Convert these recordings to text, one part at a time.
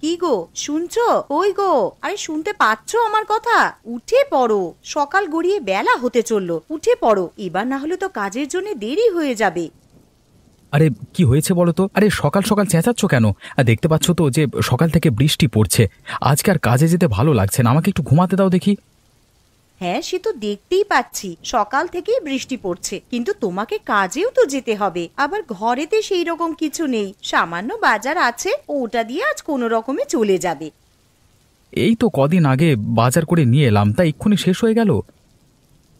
কি গো, শুনছো? ওই গো, আরে শুনতে পাচ্ছো আমার কথা? উঠে পড়ো, সকাল গড়িয়ে বেলা হতে চললো। উঠে পড়ো, এবার না হলে তো কাজের জন্য দেরি হয়ে যাবে। আরে কি হয়েছে বলো তো? আরে সকাল সকাল চেঁচাচ্ছ কেন? দেখতে পাচ্ছ তো যে সকাল থেকে বৃষ্টি পড়ছে। আজকে আর কাজে যেতে ভালো লাগছে না, আমাকে একটু ঘুমাতে দাও দেখি। হ্যাঁ, সে তো দেখতেই পাচ্ছি সকাল থেকেই বৃষ্টি পড়ছে, কিন্তু তোমাকে কাজেও তো যেতে হবে। আবার ঘরেতে সেই রকম কিছু নেই, সামান্য বাজার আছে, ওটা দিয়ে আজ কোনো রকমে চলে যাবে। এই তো কদিন আগে বাজার করে নিয়ে এলাম, তা এক্ষুনি শেষ হয়ে গেল।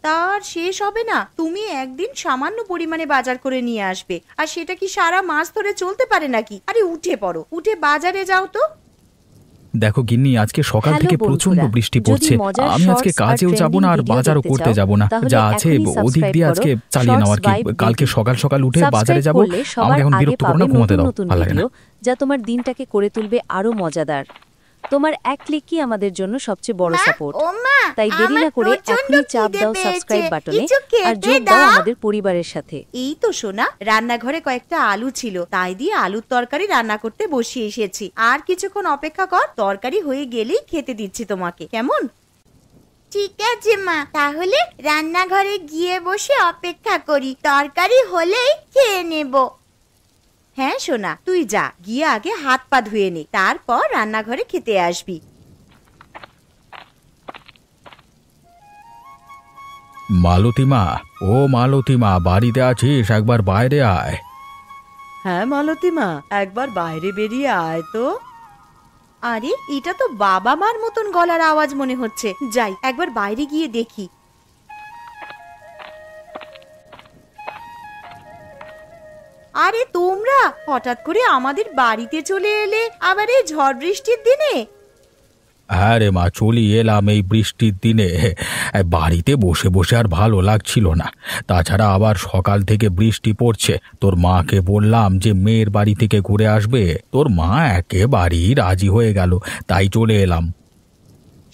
তার শেষ হবে না? তুমি একদিন সামান্য পরিমাণে বাজার করে নিয়ে আসবে, আর সেটা কি সারা মাস ধরে চলতে পারে নাকি? আরে উঠে পড়ো, উঠে বাজারে যাও তো। দেখো গিন্নি, আজকে সকাল থেকে প্রচন্ড বৃষ্টি পড়ছে। আমি আজকে কাজেও যাব না আর বাজারও করতে যাব না, যা আছে ওদিক দিয়ে আজকে চালিয়ে নাও আর কি। কালকে সকাল সকাল উঠে বাজারে যাব। আমাকে এখন বিরক্ত করো না, ঘুমাতে দাও, ভালো লাগে না। যা তোমার দিনটাকে করে তুলবে আরো মজাদার। তোমার এক ক্লিকই আমাদের জন্য সবচেয়ে বড় সাপোর্ট। তাই দেরি না করে এখনই চাপ দাও সাবস্ক্রাইব বাটনে আর যোগ দাও আমাদের পরিবারের সাথে। এই তো সোনা, রান্নাঘরে কয়েকটা আলু ছিল, তাই দিয়ে আলুর তরকারি রান্না করতে বসিয়ে এসেছি। আর কিছুক্ষণ অপেক্ষা কর, তরকারি হয়ে গেলেই খেতে দিচ্ছি তোমাকে, কেমন? ঠিক আছে মা, তাহলে রান্নাঘরে গিয়ে বসে অপেক্ষা করি, তরকারি হলেই খেয়ে নেব। হ্যাঁ সোনা, তুই যা, গিয়ে আগে হাত পা ধুয়ে নে, তারপর রান্নাঘরে খেতে আসবি। মালতীমা, ও মালতীমা, বাড়িতে আছিস? একবার বাইরে আয়। হ্যাঁ মালতীমা, একবার বাইরে বেরিয়ে আয় তো। আরে এটা তো বাবা মার মতন গলার আওয়াজ মনে হচ্ছে, যাই একবার বাইরে গিয়ে দেখি। আরে তোমরা হঠাৎ করে আমাদের বাড়িতে চলে এলে, আবার এই ঝড় বৃষ্টির দিনে? হ্যাঁ রে মা, চলি এলাম এই বৃষ্টির দিনে। বাড়িতে বসে বসে আর ভালো লাগছিল না, তাছাড়া আবার সকাল থেকে বৃষ্টি পড়ছে। তোর মাকে বললাম যে মেয়ের বাড়ি থেকে ঘুরে আসবে, তোর মা একেবারেই রাজি হয়ে গেল, তাই চলে এলাম।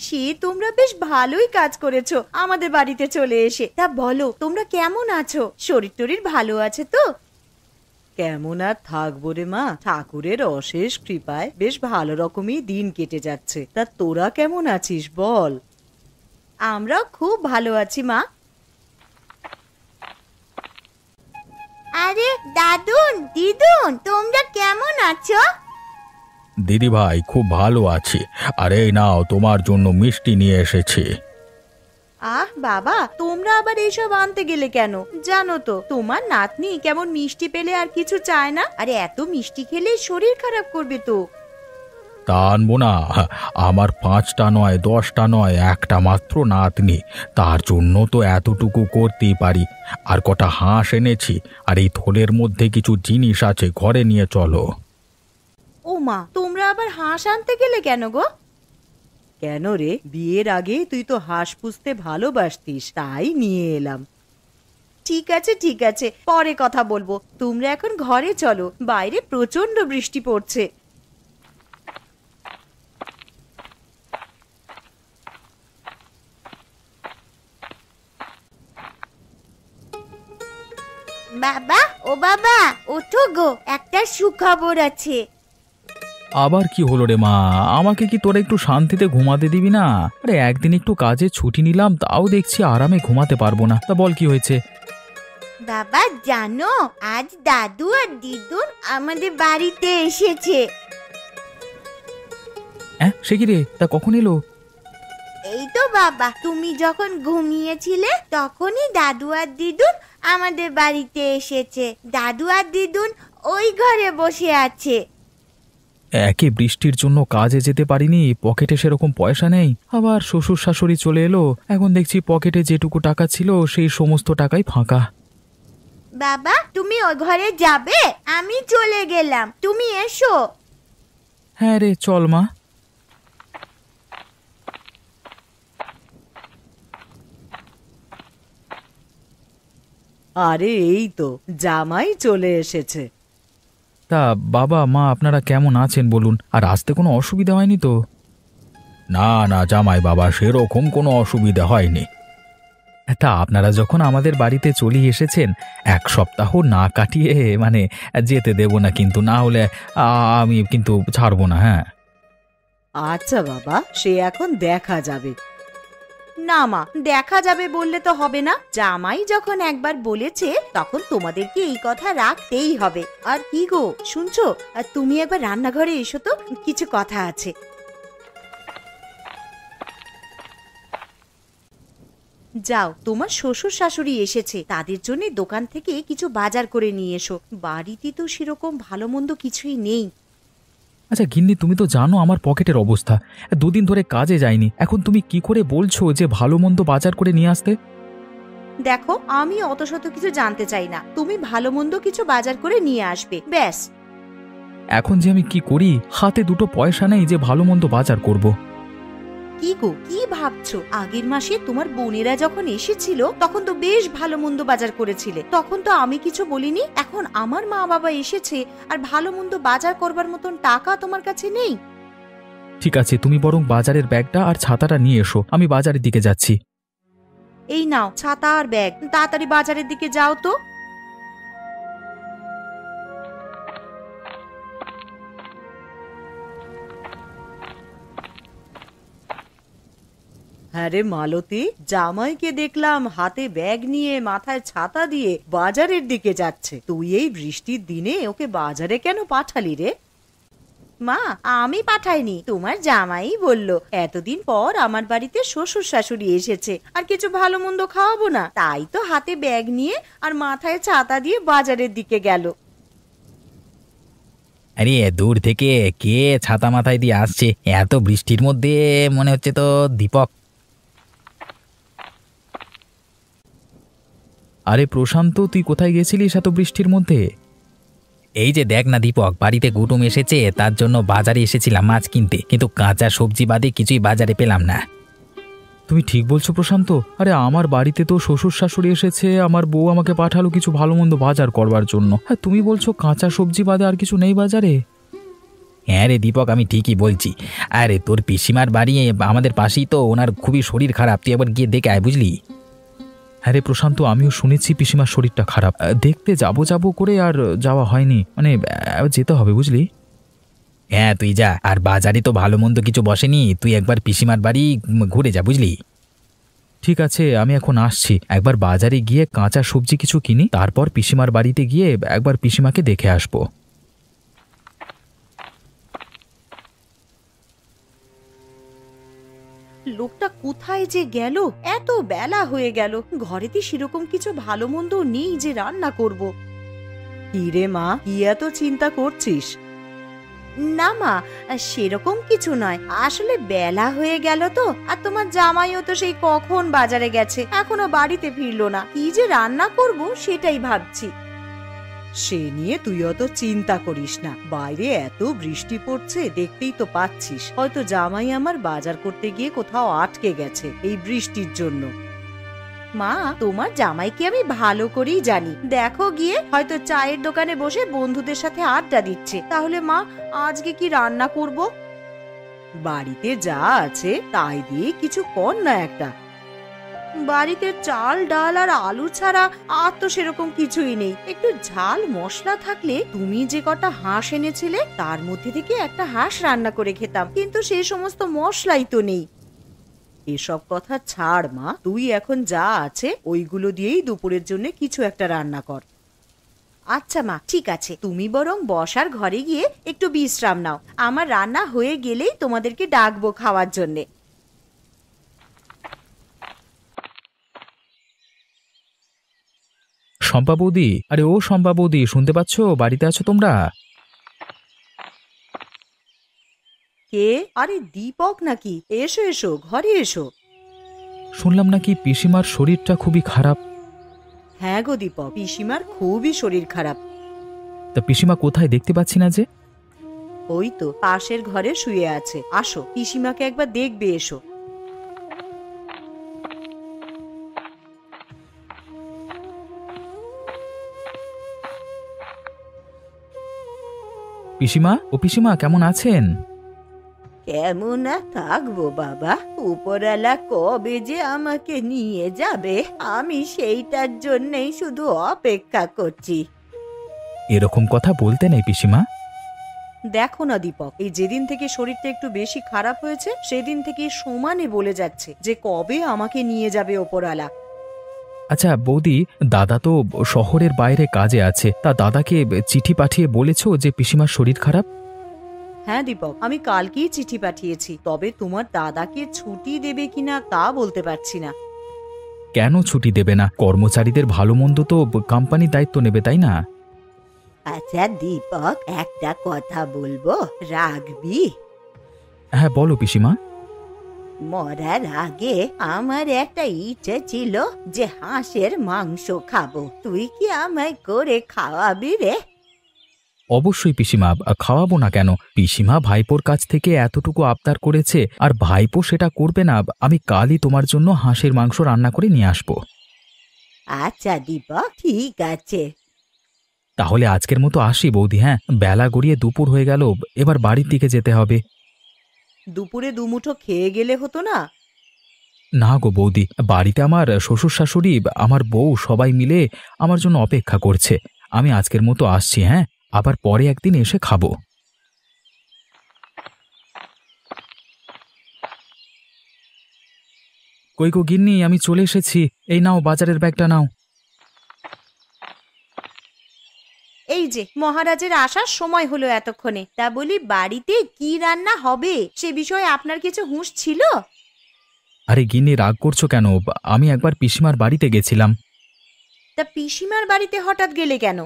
সে তোমরা বেশ ভালোই কাজ করেছো আমাদের বাড়িতে চলে এসে। তা বলো, তোমরা কেমন আছো? শরীর টরীর ভালো আছে তো? কেমন আর থাকবো রে মা, ঠাকুরের অশেষ কৃপায় বেশ ভালো রকমই দিন কেটে যাচ্ছে। তা তোরা কেমন আছিস বল? আমরাও খুব ভালো আছি মা। আরে দাদুন দিদুন, তোমরা কেমন আছো? দিদি ভাই, খুব ভালো আছি। আর এই নাও, তোমার জন্য মিষ্টি নিয়ে এসেছি। আহ বাবা, তোমরা আবার এইসব আনতে গেলে কেন? জানো তো তোমার নাতনি কেমন মিষ্টি পেলে আর কিছু চায় না, আরে এত মিষ্টি খেলে শরীর খারাপ করবে তো। তা আনবো না? আমার 5টা নয় 10টা নয়, একটা মাত্র নাতনি, তার জন্য তো এতটুকু করতেই পারি। আর কটা হাঁস এনেছি, আর এই থলের মধ্যে কিছু জিনিস আছে, ঘরে নিয়ে চলো। ও মা, তোমরা আবার হাঁস আনতে গেলে কেন গো? কেন রে, বিয়ের আগে তুই তো হাঁস পুষতে ভালোবাসতিস, তাই নিয়ে এলাম। ঠিক আছে ঠিক আছে, পরে কথা বলবো, তোমরা এখন ঘরে চলো, বাইরে প্রচন্ড বৃষ্টি পড়ছে। বাবা, ও বাবা, ওঠো গো, একটা সুখবর আছে। আবার কি হলো রে মা? আমাকে কি তোরা একটু শান্তিতে ঘুমাতে দিবি না? আরে একদিন একটু কাজে ছুটি নিলাম, তাও দেখছি আরামে ঘুমাতে পারবো না। তা বল কি হয়েছে? বাবা জানো, আজ দাদু আর দিদুন আমাদের বাড়িতে এসেছে। হ্যাঁ, সে কি রে? তা কখন এলো? এই তো বাবা, তুমি যখন ঘুমিয়েছিলে তখনই দাদু আর দিদুন আমাদের বাড়িতে এসেছে। দাদু আর দিদুন ওই ঘরে বসে আছে। একে বৃষ্টির জন্য কাজে যেতে পারিনি, পকেটে সেরকম পয়সা নেই, আবার শ্বশুর শাশুড়ি চলে এলো, এখন দেখছি পকেটে যেটুকু টাকা ছিল সেই সমস্ত টাকাই ফাঁকা। বাবা তুমি ওই ঘরে যাবে? আমি চলে গেলাম, তুমি এসো। হ্যাঁ রে, চল মা। আরে এই তো জামাই চলে এসেছে। তা বাবা মা আপনারা কেমন আছেন বলুন? আর আসতে কোনো অসুবিধা হয়নি তো? না না জামাই বাবা, সেরকম কোনো অসুবিধা হয়নি। তা আপনারা যখন আমাদের বাড়িতে চলে এসেছেন, 1 সপ্তাহ না কাটিয়ে যেতে দেব না, কিন্তু না হলে আমি কিন্তু ছাড়বো না। হ্যাঁ আচ্ছা বাবা, সে এখন দেখা যাবে। না মা, দেখা যাবে বললে তো হবে না। জামাই যখন একবার বলেছে তখন তোমাদেরকে এই কথা রাখতেই হবে। আর কি গো শুনছো, আর তুমি একবার রান্নাঘরে এসো তো, কিছু কথা আছে। যাও, তোমার শ্বশুর শাশুড়ি এসেছে, তাদের জন্য দোকান থেকে কিছু বাজার করে নিয়ে এসো। বাড়িতে তো সেরকম ভালো মন্দ কিছুই নেই। আচ্ছা গিন্নি, তুমি তো জানো আমার পকেটের অবস্থা, দুদিন ধরে কাজে যাইনি। এখন তুমি কি করে বলছো যে ভালো মন্দ বাজার করে নিয়ে আসতে? দেখো, আমি অত শত কিছু জানতে চাই না, তুমি ভালো মন্দ কিছু বাজার করে নিয়ে আসবে, ব্যাস। এখন যে আমি কি করি, হাতে দুটো পয়সা নেই যে ভালো মন্দ বাজার করব। কি গো, কি ভাবছো? আগের মাসে তোমার বোনেরা যখন এসেছিল তখন তো বেশ ভালো মন্দ বাজার করেছিলে, তখন তো আমি কিছু বলিনি। এখন আমার মা বাবা এসেছে আর ভালো মন্দ বাজার করবার মতন টাকা তোমার কাছে নেই। ঠিক আছে, তুমি বরং বাজারের ব্যাগটা আর ছাতাটা নিয়ে এসো, আমি বাজারের দিকে যাচ্ছি। এই নাও ছাতা আর ব্যাগ, তাড়াতাড়ি বাজারের দিকে যাও তো। হ্যাঁ রে মালতী, জামাইকে দেখলাম হাতে ব্যাগ নিয়ে মাথায় ছাতা দিয়ে বাজারের দিকে যাচ্ছে। তুই এই বৃষ্টির দিনে ওকে বাজারে কেন পাঠালি রে? মা, আমি পাঠাইনি, তোমার জামাই বলল এতদিন পর আমার বাড়িতে শ্বশুর শাশুড়ি এসেছে, আর কিছু ভালো মন্দ খাওয়াবো না, তাই তো হাতে ব্যাগ নিয়ে আর মাথায় ছাতা দিয়ে বাজারের দিকে গেল। আরে দূর থেকে কে ছাতা মাথায় দিয়ে আসছে এত বৃষ্টির মধ্যে? মনে হচ্ছে তো দীপক। আরে প্রশান্ত, তুই কোথায় গেছিলিস এত বৃষ্টির মধ্যে? এই যে দেখ না দীপক, বাড়িতে কুটুম এসেছে, তার জন্য বাজারে এসেছিলাম মাছ কিনতে, কিন্তু কাঁচা সবজি বাদে কিছুই বাজারে পেলাম না। তুমি ঠিক বলছো প্রশান্ত। আরে আমার বাড়িতে তো শ্বশুর শাশুড়ি এসেছে, আমার বউ আমাকে পাঠালো কিছু ভালো মন্দ বাজার করবার জন্য। হ্যাঁ, তুমি বলছো কাঁচা সবজি বাদে আর কিছু নেই বাজারে? হ্যাঁ রে দীপক, আমি ঠিকই বলছি। আরে তোর পিসিমার বাড়ি আমাদের পাশেই তো, ওনার খুবই শরীর খারাপ, তুই একবার গিয়ে দেখে আয়, বুঝলি? হ্যাঁ রে প্রশান্ত, আমিও শুনেছি পিসিমার শরীরটা খারাপ। দেখতে যাবো করে আর যাওয়া হয়নি, মানে যেতে হবে, বুঝলি? হ্যাঁ তুই যা, আর বাজারে তো ভালো মন্দ কিছু বসেনি, তুই একবার পিসিমার বাড়ি ঘুরে যা, বুঝলি? ঠিক আছে, আমি এখন আসছি। একবার বাজারে গিয়ে কাঁচা সবজি কিছু কিনি, তারপর পিসিমার বাড়িতে গিয়ে একবার পিসিমাকে দেখে আসবো। লোকটা কোথায় যে গেল? এত বেলা হয়ে গেল, ঘরেতে সেরকম কিছু ভালো মন্দ নেই যে রান্না করব। কি রে মা, কি এত চিন্তা করছিস? না মা, সেরকম কিছু নয়, আসলে বেলা হয়ে গেল তো, আর তোমার জামাইও তো সেই কখন বাজারে গেছে, এখনো বাড়িতে ফিরলো না। কি যে রান্না করব সেটাই ভাবছি। সে নিয়ে তুই অত চিন্তা করিস না, বাইরে এত বৃষ্টি পড়ছে দেখতেই তো পাচ্ছিস, হয়তো জামাই আমার বাজার করতে গিয়ে কোথাও আটকে গেছে এই বৃষ্টির জন্য। মা, তোমার জামাইকে আমি ভালো করেই জানি, দেখো গিয়ে হয়তো চায়ের দোকানে বসে বন্ধুদের সাথে আড্ডা দিচ্ছে। তাহলে মা, আজকে কি রান্না করব? বাড়িতে যা আছে তাই দিয়ে কিছু কর না একটা। বাড়িতে চাল ডাল আর আলু ছাড়া আর তো সেরকম কিছুই নেই। একটু ঝাল মশলা থাকলে, তুমি যে কটা হাঁস এনেছিলে তার মধ্যে থেকে একটা হাঁস রান্না করে খেতাম, কিন্তু সেই সমস্ত মশলাই তো নেই। এসব কথা ছাড় মা, তুই এখন যা আছে ওইগুলো দিয়েই দুপুরের জন্য কিছু একটা রান্না কর। আচ্ছা মা, ঠিক আছে, তুমি বরং বসার ঘরে গিয়ে একটু বিশ্রাম নাও, আমার রান্না হয়ে গেলেই তোমাদেরকে ডাকবো খাওয়ার জন্যে। শম্পা বৌদি, আরে ও শম্পা বৌদি, শুনতে পাচ্ছ? বাড়িতে আছো তোমরা? কে? আরে দীপক নাকি? এসো এসো, ঘরে এসো। শুনলাম নাকি পিসিমার শরীরটা খুবই খারাপ। হ্যাঁ গো দীপক, পিসিমার খুবই শরীর খারাপ। তা পিসিমা কোথায়, দেখতে পাচ্ছি না যে? ওই তো পাশের ঘরে শুয়ে আছে, আসো পিসিমাকে একবার দেখবে, এসো। পিসিমা, ও পিসিমা, কেমন আছেন? কেমন আর থাকবো বাবা, উপরওয়ালা কবে যে আমাকে নিয়ে যাবে আমি সেইটার জন্যই শুধু অপেক্ষা করছি। এরকম কথা বলতে নেই পিসিমা। দেখো না দীপক, এই যেদিন থেকে শরীরটা একটু বেশি খারাপ হয়েছে সেদিন থেকে সমানে বলে যাচ্ছে যে কবে আমাকে নিয়ে যাবে ওপরওয়ালা। আচ্ছা বৌদি, দাদা তো শহরের বাইরে কাজে আছে, তা দাদাকে চিঠি পাঠিয়ে বলেছো যে পিসিমার শরীর খারাপ? হ্যাঁ দীপক, আমি কালকেই চিঠি পাঠিয়েছি, তবে তোমার দাদাকে ছুটি দেবে কিনা তা বলতে পারছি না। কেন ছুটি দেবে না? কর্মচারীদের ভালো মন্দ তো কোম্পানি দায়িত্ব নেবে, তাই না? আচ্ছা দীপক, একটা কথা বলবো, রাখবি? হ্যাঁ বলো পিসিমা। মরার আগে আমার একটা ইচ্ছে ছিল যে হাঁসের মাংস খাবো, তুই কি আমায় করে খাওয়াবি রে? অবশ্যই পিসিমা, খাওয়াবো না কেন? পিসিমা ভাইপোর কাছ থেকে এতটুকু আবদার করেছে, আর ভাইপো সেটা করবে না? আমি কালই তোমার জন্য হাঁসের মাংস রান্না করে নিয়ে আসবো। আচ্ছা দীপক, ঠিক আছে। তাহলে আজকের মতো আসি বৌদি। হ্যাঁ, বেলা গড়িয়ে দুপুর হয়ে গেল, এবার বাড়ির দিকে যেতে হবে। দুপুরে দুমুঠো খেয়ে গেলে হতো না? না গো বৌদি, বাড়িতে আমার শ্বশুর শাশুড়ি, আমার বউ সবাই মিলে আমার জন্য অপেক্ষা করছে। আমি আজকের মতো আসছি। হ্যাঁ, আবার পরে একদিন এসে খাবো। কই গো গিন্নি, আমি চলে এসেছি। এই নাও বাজারের ব্যাগটা নাও। এই যে মহারাজের আসার সময় হলো এতক্ষণে, তা বলি বাড়িতে কি রান্না হবে সে বিষয়ে আপনার কিছু হুঁশ ছিল? আরে গিন্নি, রাগ করছো কেন? আমি একবার পিসিমার বাড়িতে গেছিলাম। তা পিসিমার বাড়িতে হঠাৎ গেলে কেন?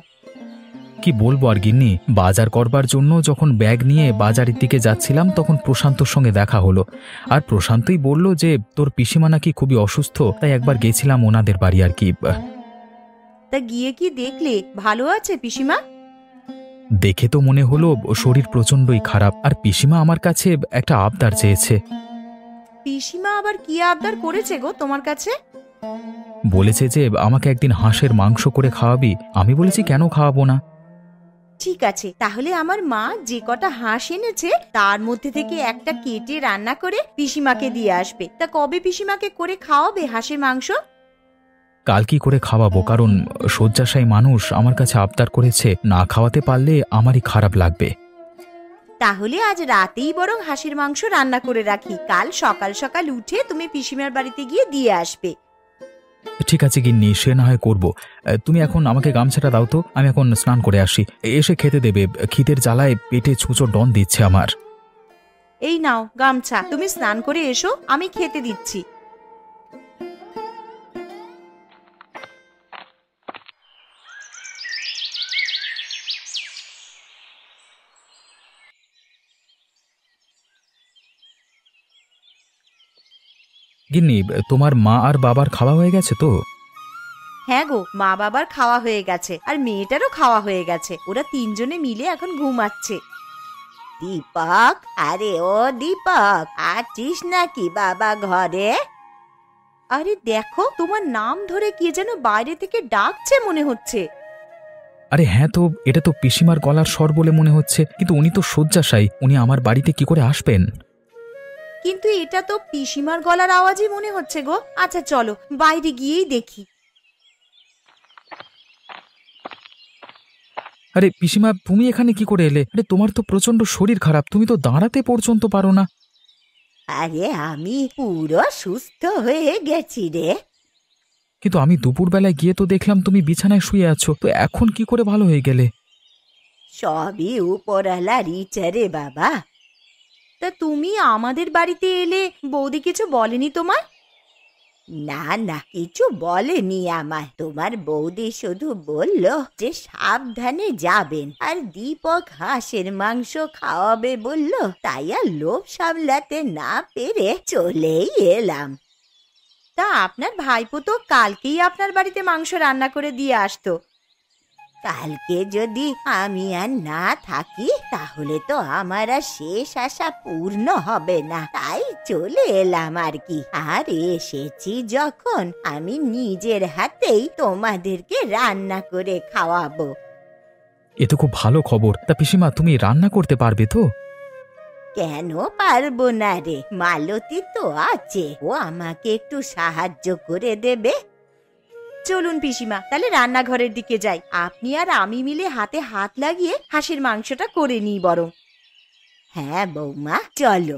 কি বলবো আর গিন্নি, বাজার করবার জন্য যখন ব্যাগ নিয়ে বাজারের দিকে যাচ্ছিলাম তখন প্রশান্তর সঙ্গে দেখা হলো। আর প্রশান্তই বলল যে তোর পিসিমা নাকি খুবই অসুস্থ, তাই একবার গেছিলাম ওনাদের বাড়ি আর কি। তা গিয়ে কি দেখলে ভালো আছে পিসিমা? দেখে তো মনে হলো শরীর প্রচণ্ডই খারাপ, আর পিসিমা আমার কাছে একটা আবদার চেয়েছে। পিসিমা আবার কি আবদার করেছে গো তোমার কাছে? বলেছে যে আমাকে একদিন হাঁসের মাংস করে খাওয়াবি। আমি বলেছি কেন খাওয়াবো না। ঠিক আছে, তাহলে আমার মা যে কটা হাঁস এনেছে তার মধ্যে থেকে একটা কেটে রান্না করে পিসিমাকে দিয়ে আসবে। তা কবে পিসিমাকে করে খাওয়াবে হাঁসের মাংস? কাল কি করে খাওয়াবো, কারণ শয্যাশায়ী মানুষ আমার কাছে আবদার করেছে, না খাওয়াতে পারলে আমারই খারাপ লাগবে। তাহলে আজ রাতেই বরং হাঁসের মাংস রান্না করে রাখি, কাল সকাল সকাল উঠে তুমি পিসিমার বাড়িতে গিয়ে দিয়ে আসবে। ঠিক আছে গিন্নি, সে না হয় করবো। তুমি এখন আমাকে গামছাটা দাও তো, আমি এখন স্নান করে আসি, এসে খেতে দেবে। খিদের জ্বালায় পেটে ছুঁচো ডন দিচ্ছে আমার। এই নাও গামছা, তুমি স্নান করে এসো, আমি খেতে দিচ্ছি। গিন্নি, তোমার মা আর বাবার খাওয়া হয়ে গেছে তো? হ্যাঁ গো, মা বাবার খাওয়া হয়ে গেছে, আর মেয়েটারও খাওয়া হয়ে গেছে। ওরা তিনজনে মিলে এখন ঘুমাচ্ছে। দীপক, আরে ও দীপক, আছিস নাকি বাবা ঘরে? আরে দেখো, তোমার নাম ধরে কে যেন বাইরে থেকে ডাকছে মনে হচ্ছে। আরে হ্যাঁ তো, এটা তো পিসিমার গলার স্বর বলে মনে হচ্ছে, কিন্তু উনি তো শয্যাশায়ী, উনি আমার বাড়িতে কি করে আসবেন? কিন্তু এটা তো পিসিমার গলার আওয়াজই মনে হচ্ছে গো। আচ্ছা চলো বাইরে গিয়েই দেখি। আরে পিসিমা, তুমি এখানে কি করে এলে? আরে তোমার তো প্রচন্ড শরীর খারাপ, তুমি তো দাঁড়াতে পর্যন্ত পারো না। আরে আমি পুরো সুস্থ হয়ে গেছি রে। কিন্তু আমি দুপুরবেলায় গিয়ে তো দেখলাম তুমি বিছানায় শুয়ে আছো, তো এখন কি করে ভালো হয়ে গেলে? সবই উপরওয়ালার ইচ্ছা রে বাবা। তা তুমি আমাদের বাড়িতে এলে বৌদি কিছু বলেনি তোমার? না না, কিছু বলেনি আমায়। তোমার বৌদি শুধু বলল যে সাবধানে যাবেন, আর দীপক হাঁসের মাংস খাওয়াবে বলল, তাই আর লোভ সামলাতে না পেরে চলেই এলাম। তা আপনার ভাইপো তো কালকেই আপনার বাড়িতে মাংস রান্না করে দিয়ে আসতো। কালকে যদি আমি আর না থাকি তাহলে তো আমার আর শেষ আশা পূর্ণ হবে না, তাই চলে এলাম আর কি। আর এসেছি যখন, আমি নিজের হাতেই তোমাদেরকে রান্না করে খাওয়াবো। এ তো খুব ভালো খবর। তা পিসিমা, তুমি রান্না করতে পারবে তো? কেন পারবো না রে, মালতী তো আছে, ও আমাকে একটু সাহায্য করে দেবে। চলুন পিসিমা, তাহলে রান্নাঘরের দিকে যাই। আপনি আর আমি মিলে হাতে হাত লাগিয়ে হাঁসের মাংসটা করে নিই বরং। হ্যাঁ বৌমা, চলো।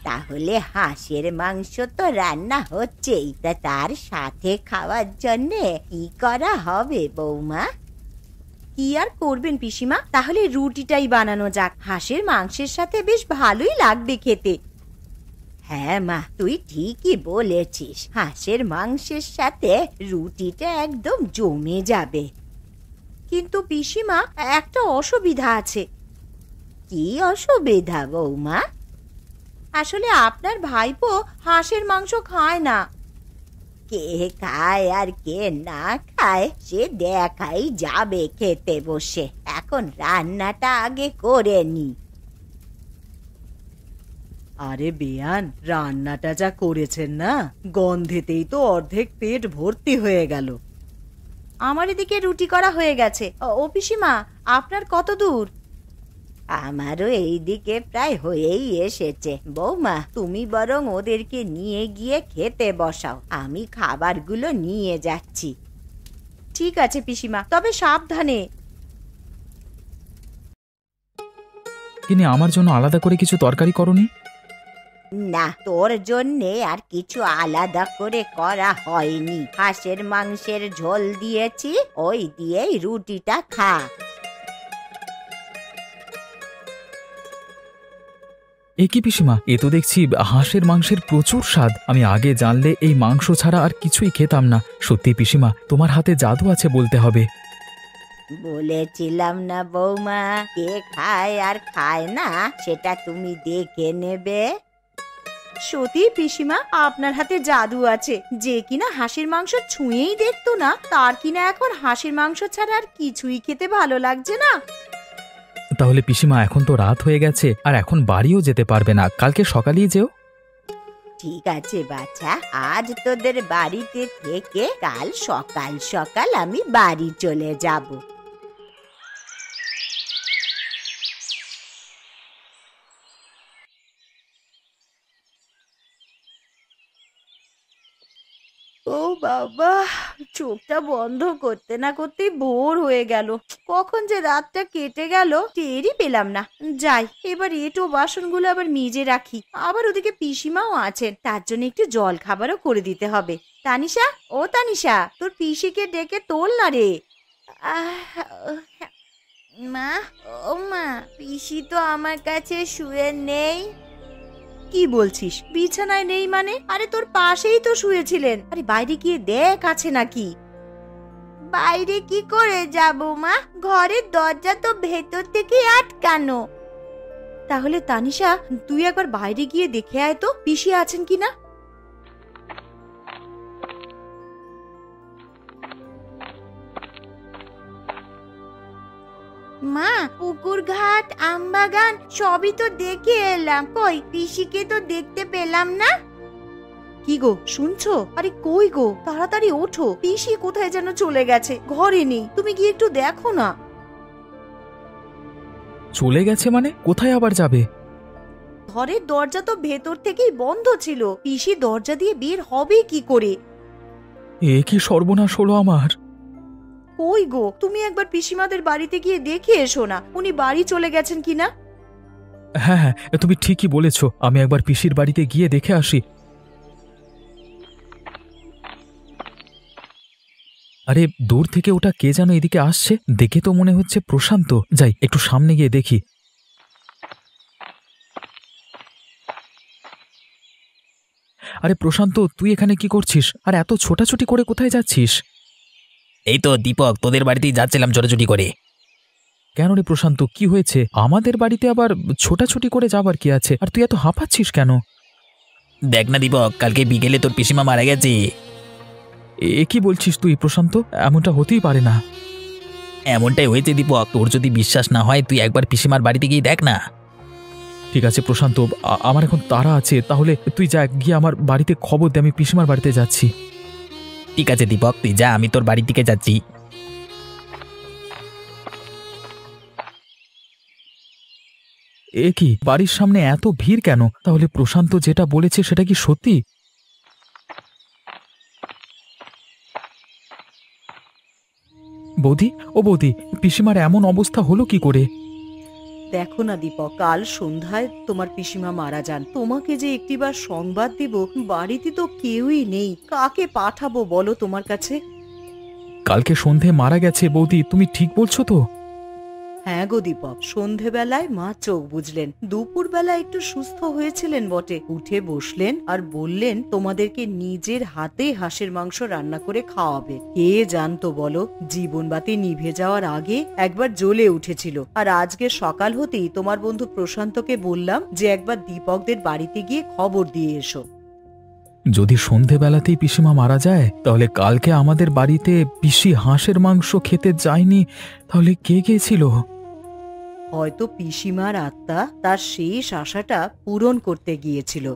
তাহলে হাঁসের মাংস তো রান্না হচ্ছেই, তা তার সাথে খাওয়ার জন্যে কি করা হবে বৌমা? কি আর করবেন পিসিমা, তাহলে রুটিটাই বানানো যাক। হাঁসের মাংসের সাথে বেশ ভালোই লাগবে খেতে। হ্যাঁ মা, তুই ঠিকই বলেছিস, হাঁসের মাংসের সাথে রুটিটা একদম জমে যাবে। কিন্তু পিসিমা, একটা অসুবিধা আছে। কি অসুবিধা বৌমা? আসলে আপনার ভাইপো হাঁসের মাংস খায় না। কে খায় আর কে না খায় সে দেখাই যাবে খেতে বসে। এখন রান্নাটা আগে করে নি। আরে বেয়ান, রান্নাটা যা করেছেন না, গন্ধেতেই তো অর্ধেক পেট ভর্তি হয়ে গেল। আমার এদিকে রুটি করা হয়ে গেছে। ও পিসিমা, আপনার কত দূর? আমারও এইদিকে প্রায় হয়েই এসেছে। বৌমা, তুমি বরং ওদেরকে নিয়ে গিয়ে খেতে বসাও, আমি খাবারগুলো নিয়ে যাচ্ছি। ঠিক আছে পিসিমা, তবে সাবধানে। কিন্তু আমার জন্য আলাদা করে কিছু তরকারি করনি? না, তোর জন্যে আর কিছু আলাদা করে করা হয়নি। হাঁসের মাংসের ঝোল দিয়েছি, ওই দিয়েই রুটিটা খা। এ কি পিসিমা, এ তো দেখছি হাঁসের মাংসের প্রচুর স্বাদ। আমি আগে জানলে এই মাংস ছাড়া আর কিছুই খেতাম না। সত্যি পিসিমা, তোমার হাতে জাদু আছে বলতে হবে। বলেছিলাম না বৌমা, কে খায় আর খায় না সেটা তুমি দেখে নেবে। সত্যি পিসিমা, আপনার হাতে জাদু আছে। যে কিনা হাঁসের মাংস ছুঁয়েই দেখতো না, তার কিনা এখন হাঁসের মাংস ছাড়া আর কিছুই খেতে ভালো লাগছে না। তাহলে পিসিমা, এখন তো রাত হয়ে গেছে, আর এখন বাড়িও যেতে পারবে না, কালকে সকালেই যেও। ঠিক আছে বাচ্চা, আজ তোদের বাড়িতে থেকে কাল সকাল সকাল আমি বাড়ি চলে যাব। ও বাবা, চোখটা বন্ধ করতে না করতেই ভোর হয়ে গেল। কখন যে রাতটা কেটে গেল টেরই পেলাম না। যাই, এবার এঁটো বাসনগুলো আবার মেজে রাখি। আবার ওদিকে পিসিমাও আছেন, তার জন্য একটু জল খাবারও করে দিতে হবে। তানিশা, ও তানিশা, তোর পিসিকে ডেকে তোল না রে। মা, ও মা, পিসি তো আমার কাছে শুয়ে নেই। কি বলছিস? বিছানায় নেই মানে? আরে তোর পাশেই তো শুয়েছিলেন। আরে বাইরে গিয়ে দেখ আছে নাকি। বাইরে কি করে যাব মা, ঘরের দরজা তো ভেতর থেকে আটকানো। তাহলে তানিশা, তুই একবার বাইরে গিয়ে দেখে আয় তো পিসি আছেন কিনা। মা, পুকুর ঘাট আমবাগান সবই তো দেখে এলাম, কই পিসিকে তো দেখতে পেলাম না। কি গো, শুনছো? আরে কই গো, তাড়াতাড়ি ওঠো, পিসি কোথায় যেন চলে গেছে, ঘরে নেই। তুমি গিয়ে একটু দেখো না। চলে গেছে মানে? কোথায় আবার যাবে? ঘরের দরজা তো ভেতর থেকেই বন্ধ ছিল, পিসি দরজা দিয়ে বের হবে কি করে? এ কি সর্বনাশ হলো আমার! কই গো, তুমি একবার পিসিমাদের বাড়িতে গিয়ে দেখে এসো না, উনি বাড়ি চলে গেছেন কিনা। হ্যাঁ হ্যাঁ, তুমি ঠিকই বলেছ, আমি একবার পিসির বাড়িতে গিয়ে দেখে আসি। আরে দূর থেকে ওটা কে যেন এদিকে আসছে, দেখে তো মনে হচ্ছে প্রশান্ত। যাই, একটু সামনে গিয়ে দেখি। আরে প্রশান্ত, তুই এখানে কি করছিস? আর এত ছোটাছুটি করে কোথায় যাচ্ছিস? এই তো দীপক, তোদের বাড়িতেই যাচ্ছিলাম ছোটাছুটি করে। কেন রে প্রশান্ত, কি হয়েছে? আমাদের বাড়িতে আবার ছোটাছুটি করে যাবার কি আছে? আর তুই এত হাঁপাচ্ছিস কেন? দেখ না দীপক, কালকে বিকেলে তোর পিসিমা মারা গেছে। এ কি বলছিস তুই প্রশান্ত? এমনটা হতেই পারে না। এমনটাই হয়েছে দীপক, তোর যদি বিশ্বাস না হয় তুই একবার পিসিমার বাড়িতে গিয়ে দেখ না। ঠিক আছে প্রশান্ত, আমার এখন তাড়া আছে, তাহলে তুই যা, গিয়ে আমার বাড়িতে খবর দে, আমি পিসিমার বাড়িতে যাচ্ছি। ঠিক আছে দীপক, তুই যা, আমি তোর বাড়ির দিকে যাচ্ছি। এ কি, বাড়ির সামনে এত ভিড় কেন? তাহলে প্রশান্ত যেটা বলেছে সেটা কি সত্যি? বৌদি, ও বৌদি, পিসিমার এমন অবস্থা হলো কি করে? দেখো না দীপক, কাল সন্ধ্যায় তোমার পিসিমা মারা যান। তোমাকে যে একটিবার সংবাদ দিব, বাড়িতে তো কেউই নেই, কাকে পাঠাবো বলো তোমার কাছে? কালকে সন্ধে মারা গেছে বৌদি, তুমি ঠিক বলছো তো? হ্যাঁ গো দীপক, সন্ধেবেলায় মা চোখ বুঝলেন, দুপুরবেলা একটু সুস্থ হয়েছিলেন বটে, উঠে বসলেন আর বললেন তোমাদেরকে নিজের হাতে হাঁসের মাংস রান্না করে খাওয়াবে। কে জানতো বলো, জীবনবাতি নিভে যাওয়ার আগে একবার জ্বলে উঠেছিল। আর আজকে সকাল হতেই তোমার বন্ধু প্রশান্তকে বললাম যে একবার দীপকদের বাড়িতে গিয়ে খবর দিয়ে এসো। যদি সন্ধেবেলাতেই পিসিমা মারা যায়, তাহলে কালকে আমাদের বাড়িতে পিসি হাঁসের মাংস খেতে যায়নি, তাহলে কে গিয়েছিল? হয়তো পিসিমার আত্মা তার শেষ আশাটা পূরণ করতে গিয়েছিল।